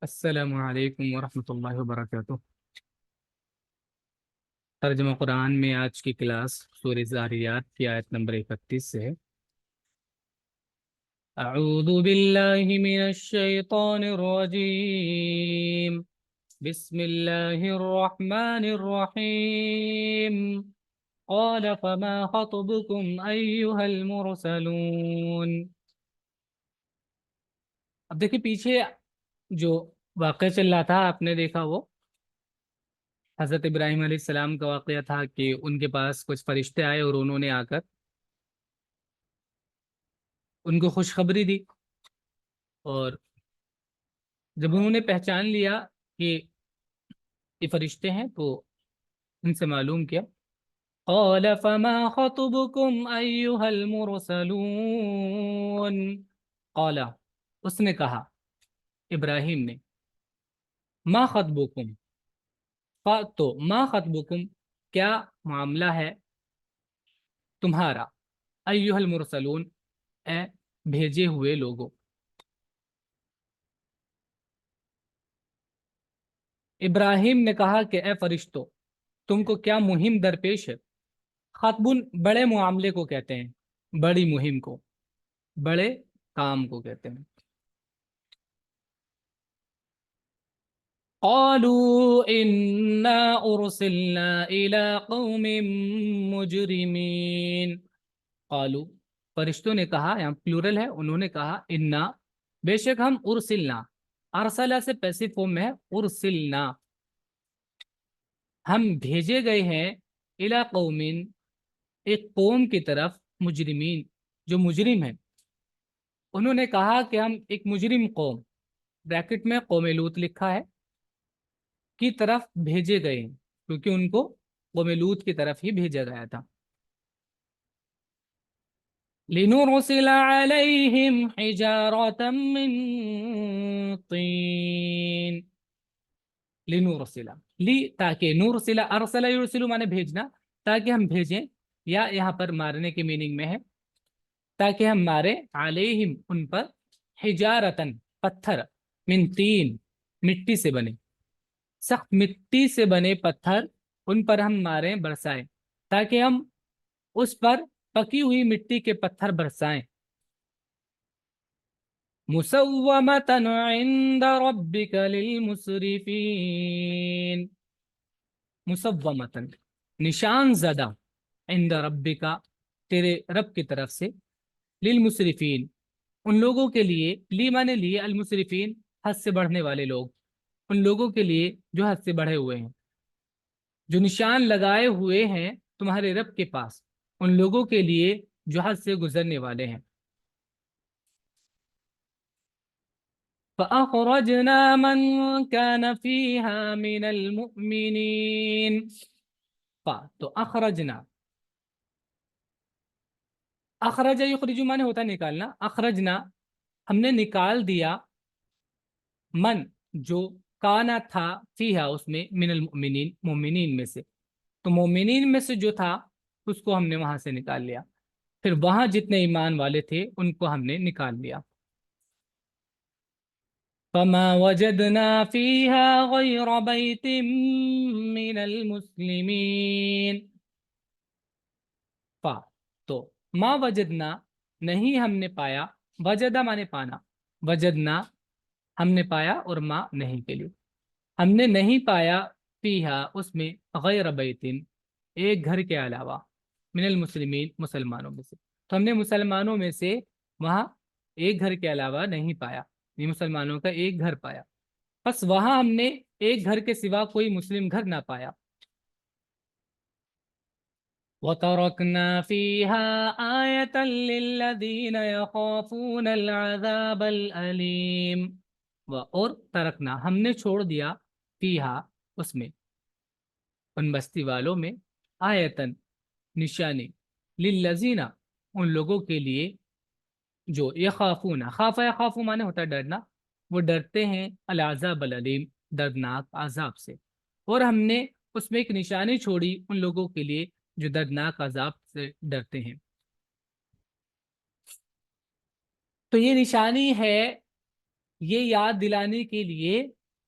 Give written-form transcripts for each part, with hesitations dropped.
السلام علیکم ورحمۃ اللہ وبرکاتہ۔ ترجمہ قرآن میں آج کی کلاس سورہ ذاریات کی آیت نمبر 31 سے ہے۔ اعوذ باللہ من الشیطان الرجیم، بسم اللہ الرحمن الرحیم۔ قال فما خطبكم ایھا المرسلون۔ اب دیکھیں پیچھے جو واقعہ چل رہا تھا آپ نے دیکھا، وہ حضرت ابراہیم علیہ السلام کا واقعہ تھا کہ ان کے پاس کچھ فرشتے آئے اور انہوں نے آ کر ان کو خوشخبری دی، اور جب انہوں نے پہچان لیا کہ یہ فرشتے ہیں تو ان سے معلوم کیا۔ قال فما خطبكم ایھا المرسلون۔ قال، اس نے کہا، ابراہیم نے، ما خطبكم، تو ما خطبكم، کیا معاملہ ہے تمہارا، ایھا المرسلون، اے بھیجے ہوئے لوگوں۔ ابراہیم نے کہا کہ اے فرشتوں، تم کو کیا مہم درپیش ہے۔ خطبن بڑے معاملے کو کہتے ہیں، بڑی مہم کو، بڑے کام کو کہتے ہیں۔ قالوا انا ارسلنا الى قوم مجرمین۔ قالوا، فرشتوں نے کہا، یہاں پلورل ہے، انہوں نے کہا، انا، بے شک ہم، ارسلنا، ارسلہ سے پیسو فارم میں ہے، ارسلنا، ہم بھیجے گئے ہیں، الی قوم، ایک قوم کی طرف، مجرمین، جو مجرم ہیں۔ انہوں نے کہا کہ ہم ایک مجرم قوم، بریکٹ میں قوم لوط لکھا ہے، کی طرف بھیجے گئے ہیں، کیونکہ ان کو قوم لوط کی طرف ہی بھیجا گیا تھا۔ لنرسل علیہم حجارۃ من طین۔ لنرسل، لی تاکہ، نرسل، ارسل یرسل مانے بھیجنا، تاکہ ہم بھیجیں، یا یہاں پر مارنے کے میننگ میں ہے، تاکہ ہم مارے، علیہم ان پر، حجارتن پتھر، من طین مٹی سے بنے، سخت مٹی سے بنے پتھر ان پر ہم ماریں، برسائیں، تاکہ ہم اس پر پکی ہوئی مٹی کے پتھر برسائیں۔ مسومۃ عند ربک للمسرفین، مسومۃ، نشان زدہ، عند ربک، تیرے رب کی طرف سے، للمسرفین، ان لوگوں کے لیے، لی مانے لیے، المسرفین، حد سے بڑھنے والے لوگ، ان لوگوں کے لیے جو حد سے بڑھے ہوئے ہیں، جو نشان لگائے ہوئے ہیں تمہارے رب کے پاس، ان لوگوں کے لیے جو حد سے گزرنے والے ہیں۔ فَأَخْرَجْنَا مَنْ كَانَ فِيهَا مِنَ الْمُؤْمِنِينَ۔ تو اخرجنا، اخرج یخرج مانے ہوتا ہے نکالنا، اخرجنا، ہم نے نکال دیا، من، جو، کانا تھا، فیہا اس میں، من المؤمنین، مومنین میں سے، تو مومنین میں سے جو تھا اس کو ہم نے وہاں سے نکال لیا، پھر وہاں جتنے ایمان والے تھے ان کو ہم نے نکال لیا۔ فما وجدنا فیہا غیر بیت من المسلمین۔ تو ما وجدنا، نہیں ہم نے پایا، وجدہ مانے پانا، وجدنا ہم نے پایا، اور ما نہیں کے لیے، ہم نے نہیں پایا، فیہا اس میں، غیر بیتن، ایک گھر کے علاوہ، من المسلمین، مسلمانوں میں سے، تو ہم نے مسلمانوں میں سے وہاں ایک گھر کے علاوہ نہیں پایا، یہ مسلمانوں کا ایک گھر پایا، بس وہاں ہم نے ایک گھر کے سوا کوئی مسلم گھر نہ پایا۔ وَتَرَكْنَا فِيهَا آيَةً لِلَّذِينَ يَخَافُونَ الْعَذَابَ الْأَلِيمَ، اور ترکنا، ہم نے چھوڑ دیا، فیہا اس میں، ان بستی والوں میں، آیتن نشانی، للذین ان لوگوں کے لیے جو، یخافون، خاف یخافو مانے ہوتا ہے ڈرنا، وہ ڈرتے ہیں، العذاب العلیم، دردناک عذاب سے، اور ہم نے اس میں ایک نشانی چھوڑی ان لوگوں کے لیے جو دردناک عذاب سے ڈرتے ہیں۔ تو یہ نشانی ہے یہ یاد دلانے کے لیے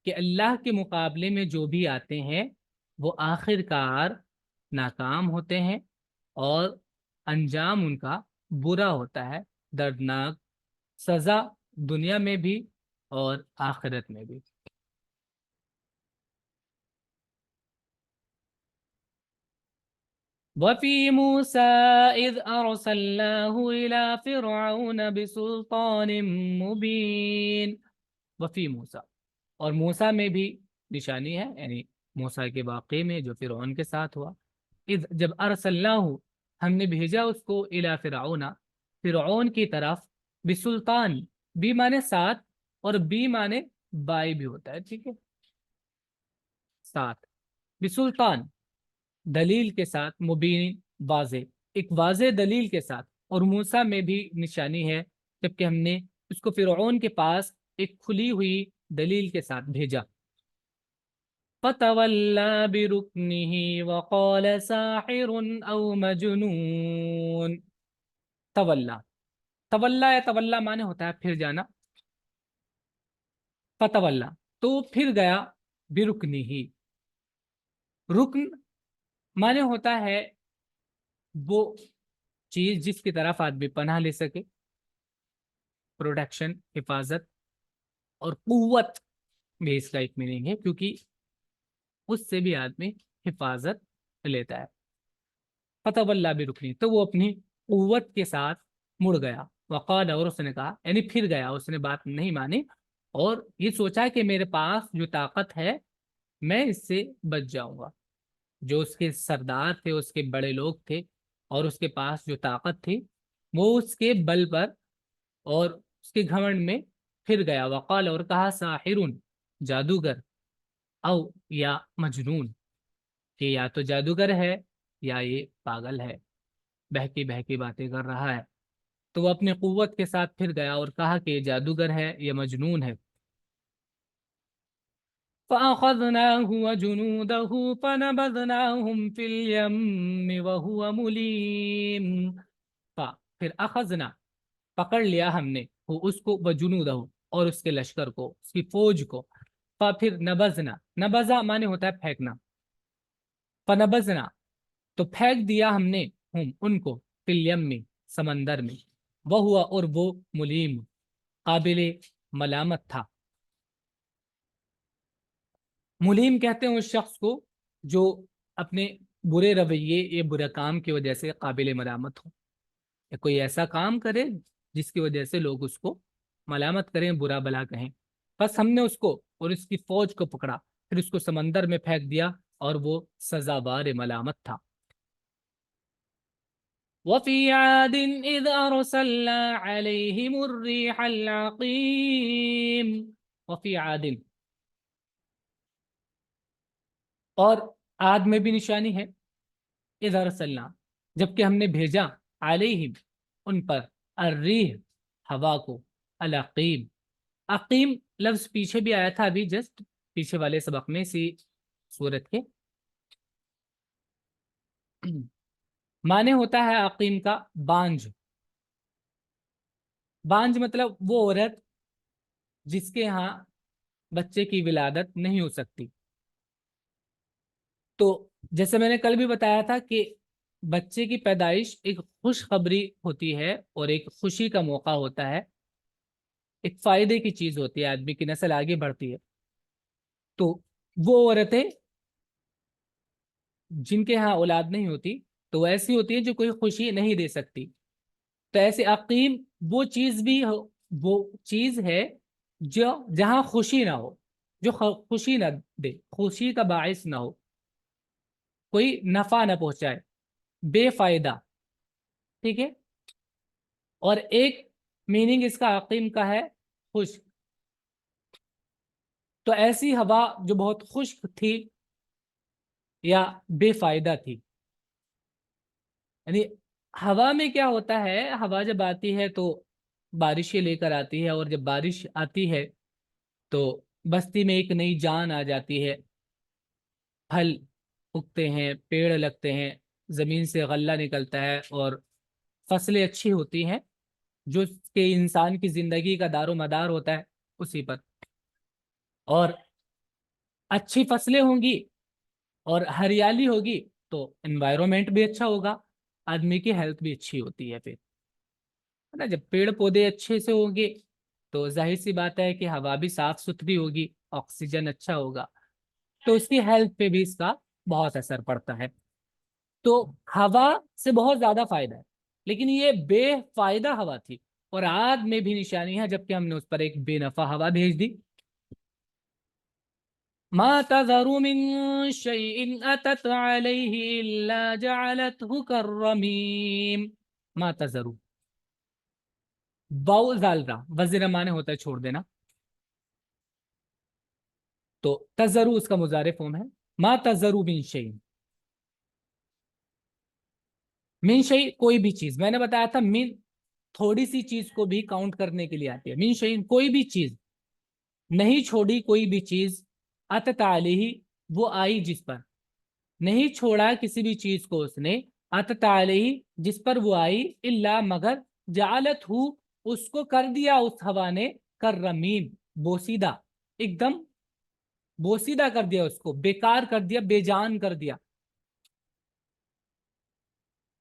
کہ اللہ کے مقابلے میں جو بھی آتے ہیں وہ آخر کار ناکام ہوتے ہیں اور انجام ان کا برا ہوتا ہے، دردناک سزا دنیا میں بھی اور آخرت میں بھی۔ وفي موسى إذ أرسلناه إلى فرعون بسلطان مبين۔ وفی موسیٰ، اور موسیٰ میں بھی نشانی ہے، یعنی موسیٰ کے واقعے میں جو فرعون کے ساتھ ہوا۔ اذ جب ارسلناہ ہم نے بھیجا اس کو الی فرعون فرعون کی طرف، بسلطان، بی مانے ساتھ اور بی مانے بائی بھی ہوتا ہے، ٹھیک ہے، ساتھ، بسلطان دلیل کے ساتھ، مبین واضح، ایک واضح دلیل کے ساتھ، اور موسیٰ میں بھی نشانی ہے جبکہ ہم نے اس کو فرعون کے پاس ایک کھلی ہوئی دلیل کے ساتھ بھیجا۔ فَتَوَلَّى بِرُكْنِهِ وَقَالَ سَاحِرٌ أَوْ مَجْنُونٌ۔ تولا، تولا یا تولا مانے ہوتا ہے پھر جانا، فتولا تو پھر گیا، برکنہ، رکن مانے ہوتا ہے وہ چیز جس کی طرف آدمی پناہ لے سکے، پروٹیکشن، حفاظت، اور قوت بھی اس کا ایک میننگ ہے کیونکہ اس سے بھی آدمی حفاظت لیتا ہے۔ فتولا برکنہ، تو وہ اپنی قوت کے ساتھ مڑ گیا، وقال، اور اس نے کہا، یعنی پھر گیا، اس نے بات نہیں مانی اور یہ سوچا کہ میرے پاس جو طاقت ہے میں اس سے بچ جاؤں گا۔ جو اس کے سردار تھے، اس کے بڑے لوگ تھے، اور اس کے پاس جو طاقت تھی وہ اس کے بل پر اور اس کے گھمنڈ میں پھر گیا۔ وقال، اور کہا، ساحر، جادوگر، او یا مجنون، کہ یا تو جادوگر ہے یا یہ پاگل ہے، بہکی بہکی باتیں کر رہا ہے۔ تو وہ اپنی قوت کے ساتھ پھر گیا اور کہا کہ یہ جادوگر ہے، یہ مجنون ہے۔ فَأَخَذْنَاهُ وَجُنُودَهُ فَنَبَذْنَاهُمْ فِي الْيَمِّ وَهُوَ مُلِيمٌ۔ پھر اخذنا، پکڑ لیا ہم نے، وہ اس کو، وجنودہ، اور اس کے لشکر کو، اس کی فوج کو، پھر نبذنا، نبذا مانے ہوتا ہے پھینکنا، فنبذنا تو پھینک دیا ہم نے، ہم ان کو، فی الیم میں، سمندر میں، وہ ہوا، اور وہ ملیم، قابل ملامت تھا۔ ملیم کہتے ہیں اس شخص کو جو اپنے برے رویے یا برے کام کی وجہ سے قابل ملامت ہو، یا کوئی ایسا کام کرے جس کی وجہ سے لوگ اس کو ملامت کریں، برا بلا کہیں۔ بس ہم نے اس کو اور اس کی فوج کو پکڑا، پھر اس کو سمندر میں پھینک دیا اور وہ سزاوار ملامت تھا۔ وَفِي عَادٍ إِذْ أَرْسَلْنَا عَلَيْهِمُ الرِّيحَ الْعَقِيمَ۔ وَفِي عَادٍ، اور عاد میں بھی نشانی ہے، اذ ارسلنا، جبکہ ہم نے بھیجا، علیہم، ان پر، الریح، ہوا کو، العقیم، عقیم لفظ پیچھے بھی آیا تھا ابھی جسٹ پیچھے والے سبق میں، اسی صورت کے معنی ہوتا ہے عقیم کا بانجھ۔ بانجھ مطلب وہ عورت جس کے ہاں بچے کی ولادت نہیں ہو سکتی۔ تو جیسے میں نے کل بھی بتایا تھا کہ بچے کی پیدائش ایک خوشخبری ہوتی ہے اور ایک خوشی کا موقع ہوتا ہے، ایک فائدے کی چیز ہوتی ہے، آدمی کی نسل آگے بڑھتی ہے۔ تو وہ عورتیں جن کے ہاں اولاد نہیں ہوتی تو وہ ایسی ہوتی ہے جو کوئی خوشی نہیں دے سکتی۔ تو ایسے عقیم وہ چیز بھی وہ چیز ہے جو جہاں خوشی نہ ہو، جو خوشی نہ دے، خوشی کا باعث نہ ہو، کوئی نفع نہ پہنچائے، بے فائدہ، ٹھیک ہے۔ اور ایک میننگ اس کا عقیم کا ہے خشک، تو ایسی ہوا جو بہت خشک تھی یا بے فائدہ تھی۔ یعنی ہوا میں کیا ہوتا ہے، ہوا جب آتی ہے تو بارشیں لے کر آتی ہے، اور جب بارش آتی ہے تو بستی میں ایک نئی جان آ جاتی ہے، پھل اگتے ہیں، پیڑ لگتے ہیں، زمین سے غلہ نکلتا ہے اور فصلیں اچھی ہوتی ہیں، جو کہ انسان کی زندگی کا دار و مدار ہوتا ہے۔ اسی پر، اور اچھی فصلیں ہوں گی اور ہریالی ہوگی تو انوائرمنٹ بھی اچھا ہوگا، آدمی کی ہیلتھ بھی اچھی ہوتی ہے پھر، ہے نا؟ جب پیڑ پودے اچھے سے ہوں گے تو ظاہر سی بات ہے کہ ہوا بھی صاف ستھری ہوگی، آکسیجن اچھا ہوگا، تو اس کی ہیلتھ پہ بھی اس کا بہت اثر پڑتا ہے۔ تو ہوا سے بہت زیادہ فائدہ ہے، لیکن یہ بے فائدہ ہوا تھی، اور آگ میں بھی نشانی ہے جبکہ ہم نے اس پر ایک بے نفع ہوا بھیج دی۔ ما تذر من شيء أتت عليه إلا جعلته كالرميم۔ ما تذر، باؤ زالرا وزیر معنی ہوتا ہے چھوڑ دینا، تو تذرو اس کا مضارع فارم ہے۔ ما تذرو من شيء، من شيء کوئی بھی چیز، میں نے بتایا تھا من تھوڑی سی چیز کو بھی کاؤنٹ کرنے کے لیے آتی ہے، من شيء کوئی بھی چیز، نہیں چھوڑی کوئی بھی چیز، اتت علیہ وہ آئی جس پر، نہیں چھوڑا کسی بھی چیز کو اس نے، اتت علیہ جس پر وہ آئی، الا مگر، جعلت ہو اس کو کر دیا اس ہوا نے، کررمیم بوسیدہ، ایک دم بوسیدہ کر دیا، اس کو بیکار کر دیا، بے جان کر دیا۔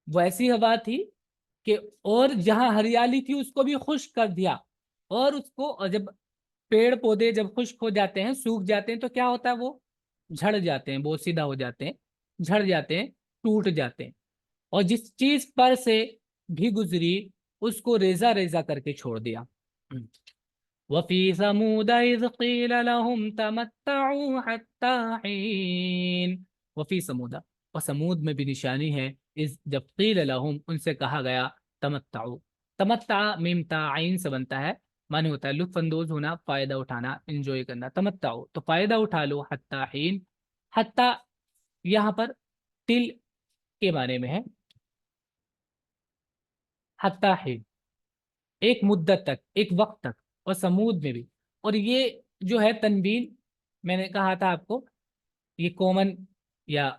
وہ ایسی ہوا تھی کہ، اور جہاں ہریالی تھی اس کو بھی خشک کر دیا، اور اس کو، اور جب پیڑ پودے جب خشک ہو جاتے ہیں، سوکھ جاتے ہیں، تو کیا ہوتا ہے؟ وہ جھڑ جاتے ہیں، بوسیدہ ہو جاتے ہیں، جھڑ جاتے ہیں، ٹوٹ جاتے ہیں، اور جس چیز پر سے بھی گزری اس کو ریزہ ریزہ کر کے چھوڑ دیا۔ وفی ثمود اذ قیل لهم تمتعوا حتی حین، وفی سمود، اور سمود میں بھی نشانی ہے، اس جب قیل لهم ان سے کہا گیا، تمتعوا، تمتع میم تا عین سے بنتا ہے، معنی ہوتا ہے لطف اندوز ہونا، فائدہ اٹھانا، انجوائے کرنا، تمتعوا تو فائدہ اٹھا لو، حتی حین، حتی یہاں پر تل کے معنی میں ہے، حتی حین ایک مدت تک، ایک وقت تک، اور سمود میں بھی، اور یہ جو ہے تنوین، میں نے کہا تھا آپ کو، یہ کامن یا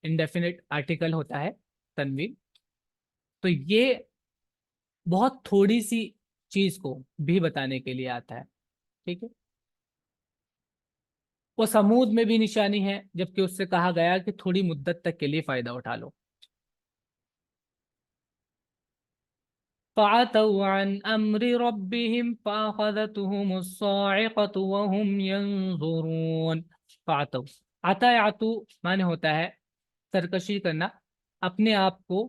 انڈیفینٹ آرٹیکل ہوتا ہے تنوین، تو یہ بہت تھوڑی سی چیز کو بھی بتانے کے لیے آتا ہے، ٹھیک ہے؟ وہ سمود میں بھی نشانی ہے، جبکہ اس سے کہا گیا کہ تھوڑی مدت تک کے لیے فائدہ اٹھا لو۔ فعتوا عن امر ربهم فاخذتهم الصاعقه وهم ينظرون۔ فعتوا، عطا عتو معنی ہوتا ہے سرکشی کرنا، اپنے آپ کو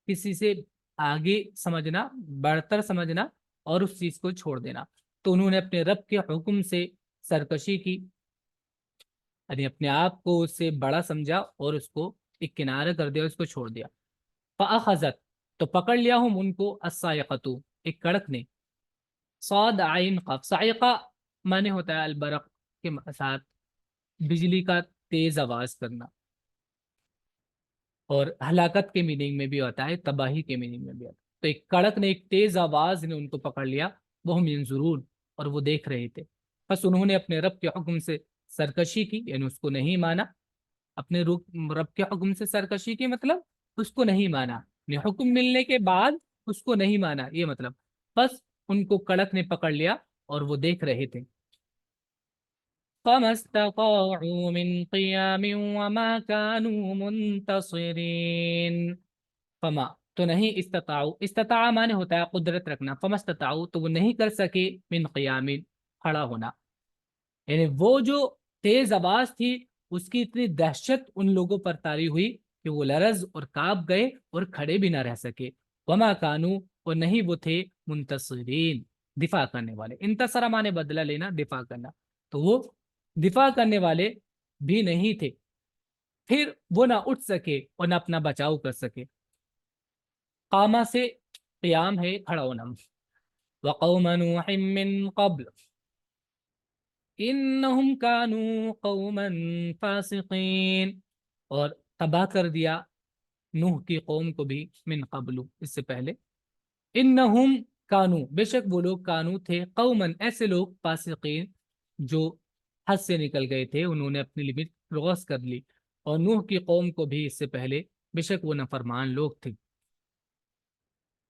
کسی سے آگے سمجھنا، بڑھتر سمجھنا، اور اس چیز کو چھوڑ دینا، تو انہوں نے اپنے رب کے حکم سے سرکشی کی، یعنی اپنے آپ کو اس سے بڑا سمجھا اور اس کو ایک کنارہ کر دیا، اس کو چھوڑ دیا۔ فاخذت تو پکڑ لیا ہم ان کو، الصاعقۃ ایک کڑک نے، صاد عین قاف، صاعقہ معنی ہوتا ہے البرق کے ساتھ بجلی کا تیز آواز کرنا، اور ہلاکت کے میننگ میں بھی ہوتا ہے، تباہی کے میننگ میں بھی ہوتا ہے، تو ایک کڑک نے، ایک تیز آواز نے ان کو پکڑ لیا، وہ ہم ینظرون اور وہ دیکھ رہے تھے، بس انہوں نے اپنے رب کے حکم سے سرکشی کی، یعنی اس کو نہیں مانا، اپنے رب کے حکم سے سرکشی کی مطلب اس کو نہیں مانا، یعنی حکم ملنے کے بعد اس کو نہیں مانا، یہ مطلب، بس ان کو کڑک نے پکڑ لیا اور وہ دیکھ رہے تھے۔ فما استطاعوا من قیام وما كانوا منتصرین، فما تو نہیں، استطاعوا استطاع معنی ہوتا ہے قدرت رکھنا، فما استطاعوا تو وہ نہیں کر سکے، من قیام کھڑا ہونا، یعنی وہ جو تیز آواز تھی اس کی اتنی دہشت ان لوگوں پر طاری ہوئی کہ وہ لرز اور کانپ گئے اور کھڑے بھی نہ رہ سکے، وما کانو اور نہیں وہ تھے، منتصرین دفاع کرنے والے، انتصر مانے بدلہ لینا، دفاع کرنا، تو وہ دفاع کرنے والے بھی نہیں تھے، پھر وہ نہ اٹھ سکے اور نہ اپنا بچاؤ کر سکے۔ قامہ سے قیام ہے کھڑا ہونا۔ وقوم نوح من قبل انہم کانوا قوما فاسقین، اور تباہ کر دیا نوح کی قوم کو بھی، من قبل اس سے پہلے، انہم کانو بے شک وہ لوگ، کانو تھے، قوما ایسے لوگ، فاسقین جو حد سے نکل گئے تھے، انہوں نے اپنی لمٹ کراس کر لی، اور نوح کی قوم کو بھی اس سے پہلے بے شک وہ نافرمان لوگ تھے۔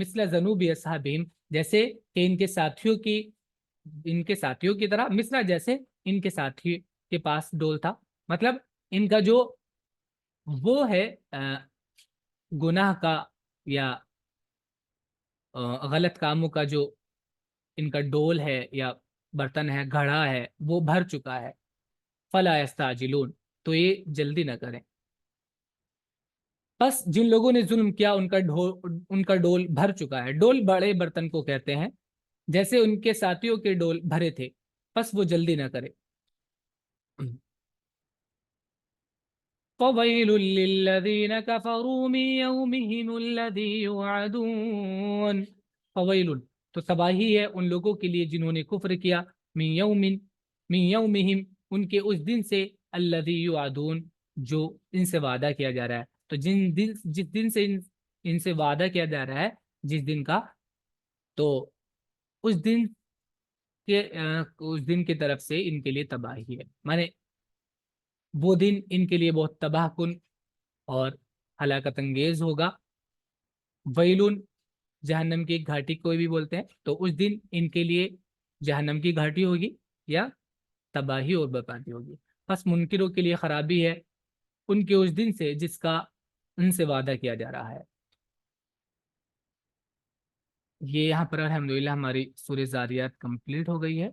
مثل ذنوب اصحابہم، جیسے کہ ان کے ساتھیوں کی طرح، مثلا جیسے ان کے ساتھی کے پاس ڈول تھا، مطلب ان کا جو وہ ہے گناہ کا یا غلط کاموں کا جو ان کا ڈول ہے یا برتن ہے، گھڑا ہے، وہ بھر چکا ہے، فلا یستعجلون، تو یہ جلدی نہ کریں۔ بس جن لوگوں نے ظلم کیا ان کا ڈول بھر چکا ہے، ڈول بڑے برتن کو کہتے ہیں، جیسے ان کے ساتھیوں کے ڈول بھرے تھے، بس وہ جلدی نہ کرے۔ فویل للذین کفروا من یومہم الذی یوعدون، فویل، تو تباہی ہے ان لوگوں کے لیے جنہوں نے کفر کیا، من یومہم، ان کے اس دن سے، الذی یوعدون، جو ان سے وعدہ کیا جا رہا ہے۔ تو جس دن سے ان سے وعدہ کیا جا رہا ہے، جس دن کا، تو اس دن اس دن کی طرف سے ان کے لیے تباہی ہے، مانے وہ دن ان کے لیے بہت تباہ کن اور ہلاکت انگیز ہوگا۔ ویلون، جہنم کی گھاٹی کوئی بھی بولتے ہیں، تو اس دن ان کے لیے جہنم کی گھاٹی ہوگی یا تباہی اور بربادی ہوگی۔ بس منکروں کے لیے خرابی ہے ان کے اس دن سے جس کا ان سے وعدہ کیا جا رہا ہے۔ یہ یہاں پر الحمدللہ ہماری سورہ زاریات کمپلیٹ ہو گئی ہے۔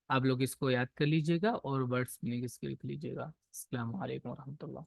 آپ لوگ اس کو یاد کر لیجئے گا اور ورڈس میں اس کے لکھ لیجئے گا۔ السلام علیکم ورحمۃ اللہ۔